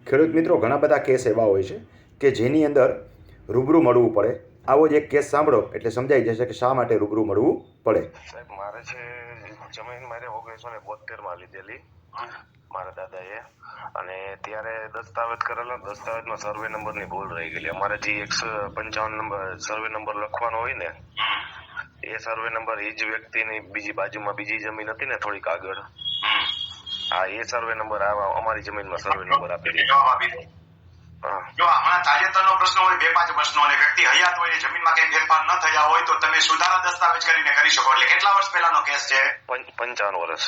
ખેડૂત મિત્રો ઘણા બધા કેસ એવા હોય છે કે જેની અંદર રૂબરૂ મળવું પડે. આવો જ એક કેસ સાંભળો એટલે સમજાઈ જશે કે શા માટે રૂબરૂ મળવું પડે. સાહેબ મારે છે જમીન મારે 1972 લીધેલી મારા દાદાએ, અને ત્યારે દસ્તાવેજ કરેલા, દસ્તાવેજમાં સર્વે નંબરની ભૂલ રહી ગયેલી. અમારે જે 155 નંબર સર્વે નંબર લખવાનો હોય ને, એ સર્વે નંબર એ જ વ્યક્તિની બીજી બાજુમાં બીજી જમીન હતી ને થોડીક આગળ, હા એ સર્વે નંબર અમારી જમીનમાં સર્વે નંબર આપી દીધો. જવાબ આપી દો. જો હમણાં તાજેતરનો પ્રશ્ન હોય, 2-5 વર્ષનો, અને વ્યક્તિ હયાત હોય, જમીનમાં કઈ ફેરફાર ન થયા હોય તો તમે સુધારા દસ્તાવેજ કરીને કરી શકો. એટલે કેટલા વર્ષ પહેલાનો કેસ છે? 55 વર્ષ.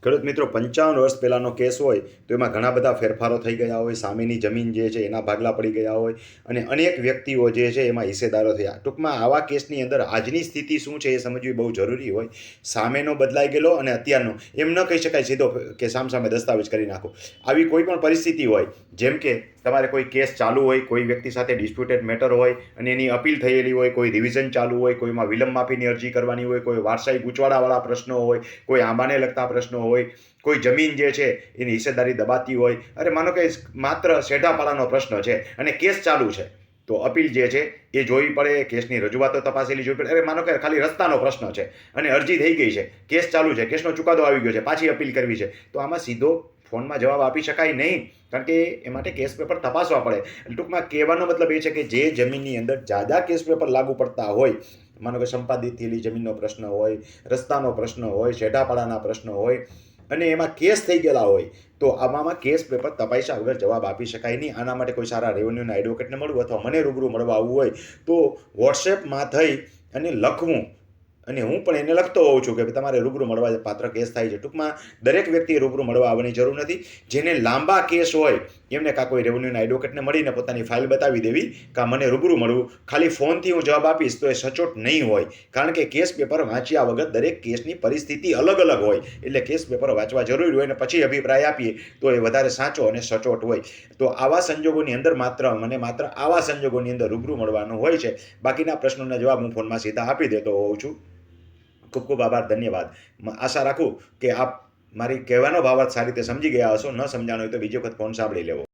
ખેડૂત મિત્રો 55 વર્ષ પહેલાંનો કેસ હોય તો એમાં ઘણા બધા ફેરફારો થઈ ગયા હોય, સામેની જમીન જે છે એના ભાગલા પડી ગયા હોય અને અનેક વ્યક્તિઓ જે છે એમાં હિસ્સેદારો થયા. ટૂંકમાં આવા કેસની અંદર આજની સ્થિતિ શું છે એ સમજવી બહુ જરૂરી હોય. સામેનો બદલાઈ ગયેલો અને અત્યારનો એમ ન કહી શકાય સીધો કે સામસામે દસ્તાવેજ કરી નાખો. આવી કોઈ પણ પરિસ્થિતિ હોય, જેમ કે તમારે કોઈ કેસ ચાલુ હોય, કોઈ વ્યક્તિ સાથે ડિસ્પ્યુટેડ મેટર હોય અને એની અપીલ થયેલી હોય, કોઈ રિવિઝન ચાલુ હોય, કોઈમાં વિલંબ માફીની અરજી કરવાની હોય, કોઈ વારસાઈ ગૂંચવાડાવાળા પ્રશ્નો હોય, કોઈ આંબાને લગતા પ્રશ્નો હોય, કોઈ જમીન જે છે એની હિસ્સેદારી દબાતી હોય, અરે માનો કે માત્ર શેઢાપાળાનો પ્રશ્ન છે અને કેસ ચાલુ છે તો અપીલ જે છે એ જોવી પડે, કેસની રજૂઆતો તપાસેલી જોવી પડે. અરે માનો કે ખાલી રસ્તાનો પ્રશ્ન છે અને અરજી થઈ ગઈ છે, કેસ ચાલુ છે, કેસનો ચુકાદો આવી ગયો છે, પાછી અપીલ કરવી છે, તો આમાં સીધો ફોનમાં જવાબ આપી શકાય નહીં, કારણ કે એ માટે કેસ પેપર તપાસવા પડે. ટૂંકમાં કહેવાનો મતલબ એ છે કે જે જમીનની અંદર જાજા કેસ પેપર લાગુ પડતા હોય, માનો કે સંપાદિત થયેલી જમીનનો પ્રશ્ન હોય, રસ્તાનો પ્રશ્ન હોય, શેઢાપાળાના પ્રશ્નો હોય અને એમાં કેસ થઈ ગયેલા હોય તો આમાં કેસ પેપર તપાસ્યા વગર જવાબ આપી શકાય નહીં. આના માટે કોઈ સારા રેવન્યુના એડવોકેટને મળવું અથવા મને રૂબરૂ મળવા આવવું હોય તો વોટ્સએપમાં થઈ અને લખવું, અને હું પણ એને લખતો હોઉં છું કે તમારે રૂબરૂ મળવા પાત્ર કેસ થાય છે. ટૂંકમાં દરેક વ્યક્તિએ રૂબરૂ મળવા આવવાની જરૂર નથી. જેને લાંબા કેસ હોય એમને કાં કોઈ રેવન્યુના એડવોકેટને મળીને પોતાની ફાઇલ બતાવી દેવી, કાં મને રૂબરૂ મળવું. ખાલી ફોનથી હું જવાબ આપીશ તો એ સચોટ નહીં હોય, કારણ કે કેસ પેપર વાંચ્યા વગર દરેક કેસની પરિસ્થિતિ અલગ અલગ હોય, એટલે કેસ પેપર વાંચવા જરૂરી હોય અને પછી અભિપ્રાય આપીએ તો એ વધારે સાચો અને સચોટ હોય. તો આવા સંજોગોની અંદર માત્ર આવા સંજોગોની અંદર રૂબરૂ મળવાનું હોય છે. બાકીના પ્રશ્નોના જવાબ હું ફોનમાં સીધા આપી દેતો હોઉં છું. ખૂબ ખૂબ આભાર, ધન્યવાદ. આશા રાખું કે આપ મારી કહેવાનો ભાવાર્થ સારી રીતે સમજી ગયા હશો. ન સમજાણો હોય તો બીજી વખત ફોન સાંભળી લેવો.